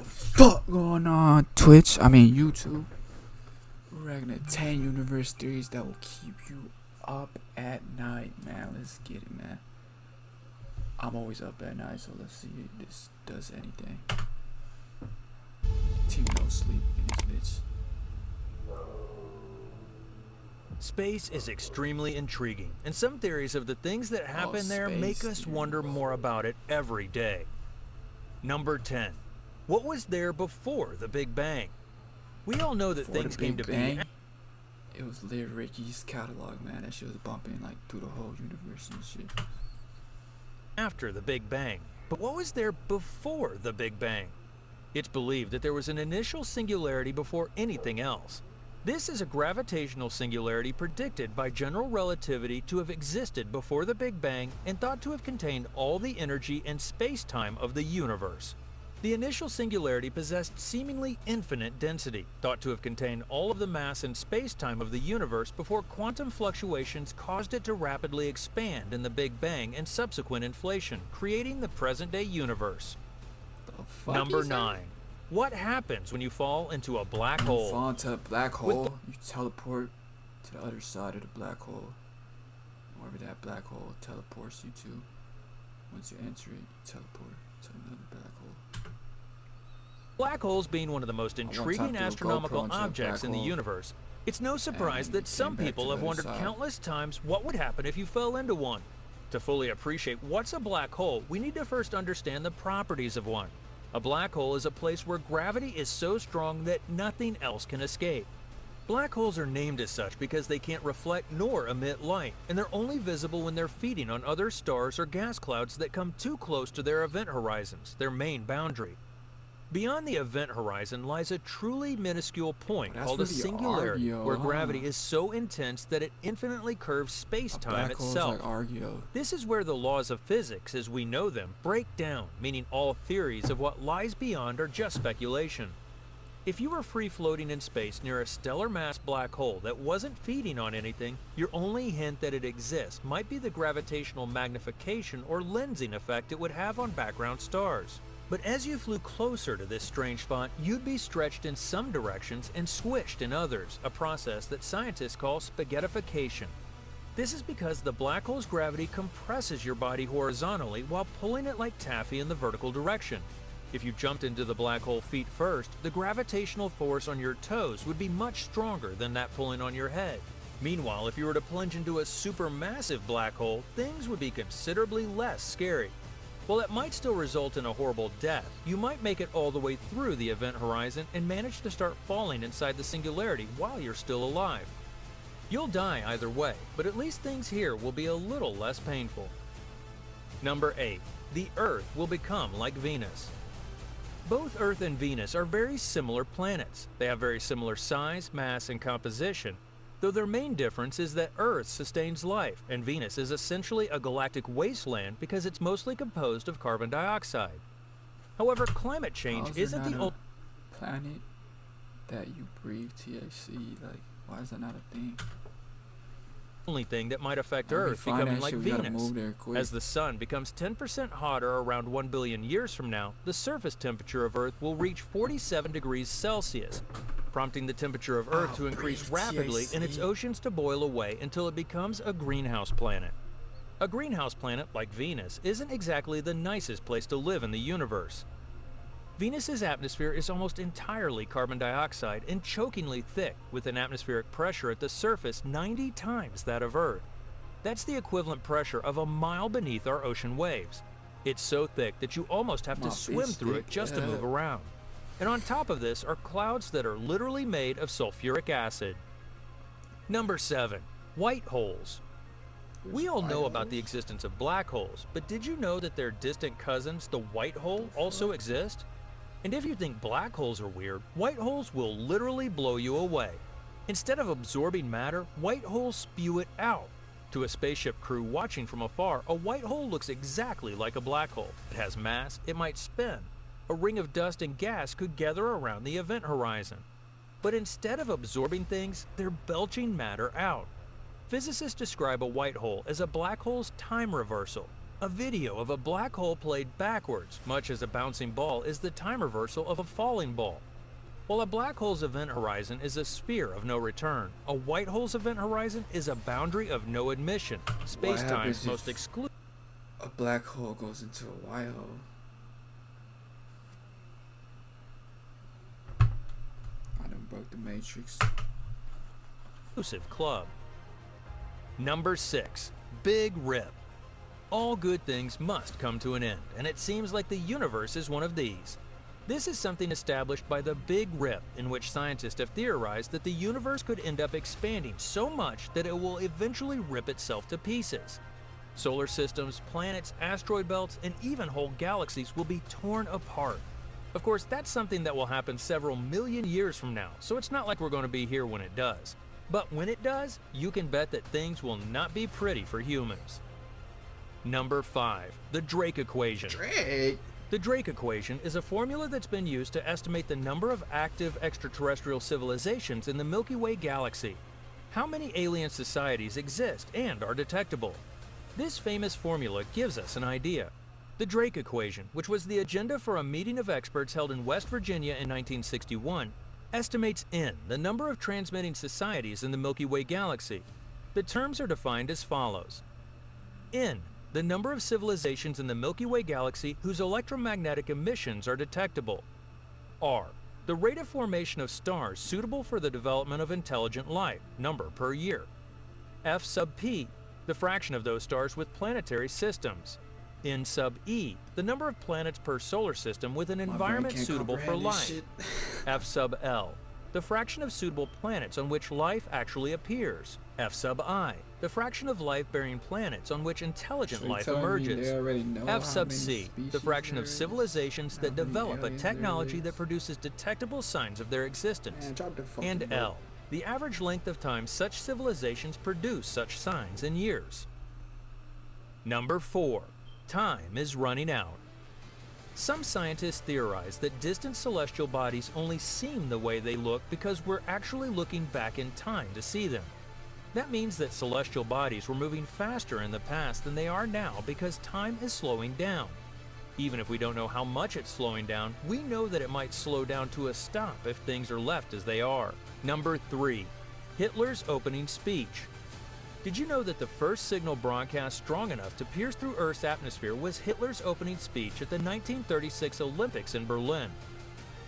fuck going on Twitch? I mean YouTube. We're gonna 10 universe theories that will keep you up at night, man. Let's get it, man. I'm always up at night, so let's see if this does anything. Team no sleep in this bitch. Space is extremely intriguing, and some theories of the things that happen there make us wonder more about it every day. Number 10. What was there before the Big Bang? We all know that things came to be. It was Lil Ricky's catalog, man. That shit was bumping like through the whole universe and shit. After the Big Bang. But what was there before the Big Bang? It's believed that there was an initial singularity before anything else. This is a gravitational singularity predicted by general relativity to have existed before the Big Bang and thought to have contained all the energy and space-time of the universe. The initial singularity possessed seemingly infinite density, thought to have contained all of the mass and space-time of the universe before quantum fluctuations caused it to rapidly expand in the Big Bang and subsequent inflation, creating the present-day universe. Number 9. What happens when you fall into a black hole? You fall into a black hole, you teleport to the other side of the black hole. Wherever that black hole teleports you to. Once you enter it, you teleport to another black hole. Black holes being one of the most intriguing astronomical objects in the universe, it's no surprise that some people have wondered countless times what would happen if you fell into one. To fully appreciate what's a black hole, we need to first understand the properties of one. A black hole is a place where gravity is so strong that nothing else can escape. Black holes are named as such because they can't reflect nor emit light, and they're only visible when they're feeding on other stars or gas clouds that come too close to their event horizons, their main boundary. Beyond the event horizon lies a truly minuscule point called a singularity, where gravity is so intense that it infinitely curves space-time itself. This is where the laws of physics, as we know them, break down, meaning all theories of what lies beyond are just speculation. If you were free-floating in space near a stellar mass black hole that wasn't feeding on anything, your only hint that it exists might be the gravitational magnification or lensing effect it would have on background stars. But as you flew closer to this strange spot, you'd be stretched in some directions and squished in others, a process that scientists call spaghettification. This is because the black hole's gravity compresses your body horizontally while pulling it like taffy in the vertical direction. If you jumped into the black hole feet first, the gravitational force on your toes would be much stronger than that pulling on your head. Meanwhile, if you were to plunge into a supermassive black hole, things would be considerably less scary. While it might still result in a horrible death, you might make it all the way through the event horizon and manage to start falling inside the singularity while you're still alive. You'll die either way, but at least things here will be a little less painful. Number 8. The Earth will become like Venus. Both Earth and Venus are very similar planets. They have very similar size, mass, and composition, though their main difference is that Earth sustains life, and Venus is essentially a galactic wasteland because it's mostly composed of carbon dioxide. However, climate change isn't the only planet that you breathe THC. Like, why is that not a thing? Only thing that might affect Earth becoming like Venus. As the sun becomes 10% hotter around 1 billion years from now, the surface temperature of Earth will reach 47 degrees Celsius, prompting the temperature of Earth to increase rapidly and its oceans to boil away until it becomes a greenhouse planet. A greenhouse planet, like Venus, isn't exactly the nicest place to live in the universe. Venus's atmosphere is almost entirely carbon dioxide and chokingly thick, with an atmospheric pressure at the surface 90 times that of Earth. That's the equivalent pressure of a mile beneath our ocean waves. It's so thick that you almost have to swim through it just to move around. And on top of this are clouds that are literally made of sulfuric acid. Number 7. White holes. We all know about the existence of black holes, but did you know that their distant cousins, the white hole, also exist? And if you think black holes are weird, white holes will literally blow you away. Instead of absorbing matter, white holes spew it out. To a spaceship crew watching from afar, a white hole looks exactly like a black hole. It has mass, it might spin. A ring of dust and gas could gather around the event horizon. But instead of absorbing things, they're belching matter out. Physicists describe a white hole as a black hole's time reversal. A video of a black hole played backwards, much as a bouncing ball is the time reversal of a falling ball. While a black hole's event horizon is a sphere of no return, a white hole's event horizon is a boundary of no admission, space-time's most exclusive. A black hole goes into a white hole. I done broke the matrix. Club. Number 6. Big Rip. All good things must come to an end, and it seems like the universe is one of these. This is something established by the Big Rip, in which scientists have theorized that the universe could end up expanding so much that it will eventually rip itself to pieces. Solar systems, planets, asteroid belts, and even whole galaxies will be torn apart. Of course, that's something that will happen several million years from now, so it's not like we're going to be here when it does. But when it does, you can bet that things will not be pretty for humans. Number 5. The Drake equation. Drake? The Drake equation is a formula that's been used to estimate the number of active extraterrestrial civilizations in the Milky Way galaxy. How many alien societies exist and are detectable? This famous formula gives us an idea. The Drake equation, which was the agenda for a meeting of experts held in West Virginia in 1961, estimates N, the number of transmitting societies in the Milky Way galaxy. The terms are defined as follows. N, the number of civilizations in the Milky Way galaxy whose electromagnetic emissions are detectable. R, the rate of formation of stars suitable for the development of intelligent life, number per year. F sub P, the fraction of those stars with planetary systems. N sub E, the number of planets per solar system with an environment suitable for life. F sub L, the fraction of suitable planets on which life actually appears. F sub I, the fraction of life-bearing planets on which intelligent life emerges. F sub C, the fraction of civilizations that develop a technology that produces detectable signs of their existence. And L, the average length of time such civilizations produce such signs in years. Number 4. Time is running out. Some scientists theorize that distant celestial bodies only seem the way they look because we're actually looking back in time to see them. That means that celestial bodies were moving faster in the past than they are now because time is slowing down. Even if we don't know how much it's slowing down, we know that it might slow down to a stop if things are left as they are. Number 3. Hitler's opening speech. Did you know that the first signal broadcast strong enough to pierce through Earth's atmosphere was Hitler's opening speech at the 1936 Olympics in Berlin?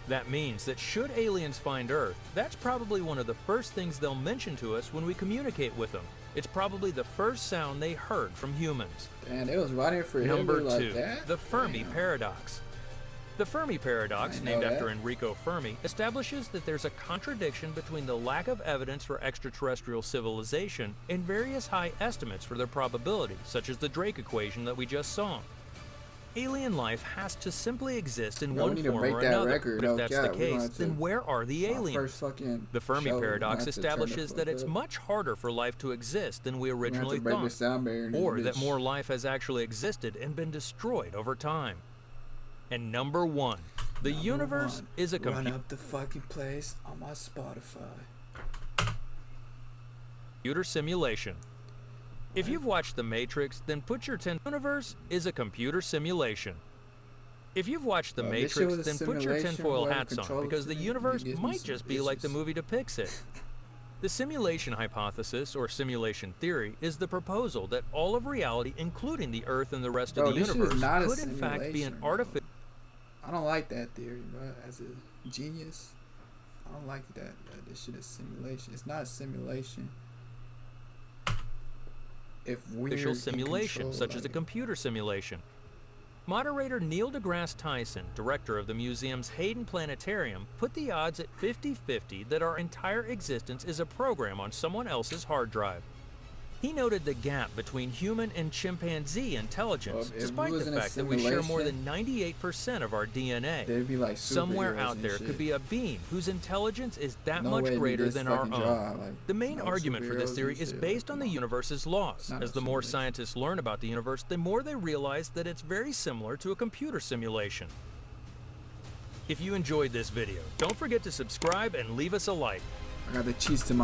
That means that should aliens find Earth, that's probably one of the first things they'll mention to us when we communicate with them. It's probably the first sound they heard from humans. And it was right here for Number Hitler 2, like that? the Fermi paradox. The Fermi paradox, named after Enrico Fermi, establishes that there's a contradiction between the lack of evidence for extraterrestrial civilization and various high estimates for their probability, such as the Drake equation that we just saw. Alien life has to simply exist in one form or another, but if that's the case, then where are the aliens? The Fermi paradox establishes that it's much harder for life to exist than we originally thought, or that more life has actually existed and been destroyed over time. And number 1, the universe is a Run up the fucking place on my Spotify. computer simulation. If you've watched The Matrix, then put your universe is a computer simulation. If you've watched The Matrix, then put your tinfoil hats on, because the universe might just be like the movie depicts it. The simulation hypothesis, or simulation theory, is the proposal that all of reality, including the Earth and the rest of the universe, could in fact be an artificial... I don't like that theory, bro. As a genius, I don't like that. This shit is simulation. It's not a simulation. If we're simulation, such as a computer simulation. Moderator Neil deGrasse Tyson, director of the museum's Hayden Planetarium, put the odds at 50-50 that our entire existence is a program on someone else's hard drive. He noted the gap between human and chimpanzee intelligence, despite the fact that we share more than 98% of our DNA. Somewhere out there could be a being whose intelligence is that much greater than our own. The main argument for this theory is based on the universe's laws. As the more scientists learn about the universe, the more they realize that it's very similar to a computer simulation. If you enjoyed this video, don't forget to subscribe and leave us a like. I got the cheese to my